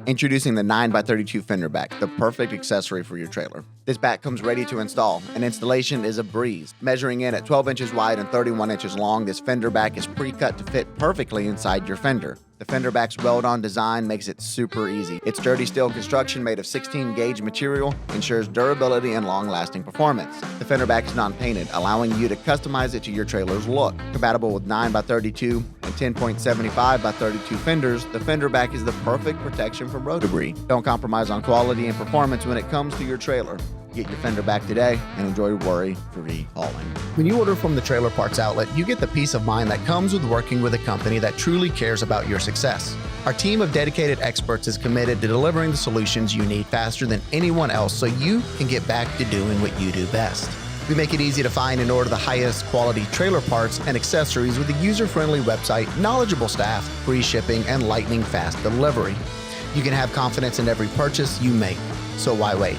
Introducing the 9x32 Fender back, the perfect accessory for your trailer. This back comes ready to install, and installation is a breeze. Measuring in at 12 inches wide and 31 inches long, this Fender back is pre-cut to fit perfectly inside your Fender. The Fender back's Weld-on design makes it super easy. Its sturdy steel construction made of 16-gauge material ensures durability and long-lasting performance. The Fender back is non-painted, allowing you to customize it to your trailer's look. Compatible with 9x32 and 10.75x32 fenders, the Fender back is the perfect protection from road debris. Don't compromise on quality and performance when it comes to your trailer. Get your Fender back today and enjoy worry-free hauling. When you order from the Trailer Parts Outlet, you get the peace of mind that comes with working with a company that truly cares about your success. Our team of dedicated experts is committed to delivering the solutions you need faster than anyone else so you can get back to doing what you do best. We make it easy to find and order the highest quality trailer parts and accessories with a user-friendly website, knowledgeable staff, free shipping, and lightning fast delivery. You can have confidence in every purchase you make, so why wait?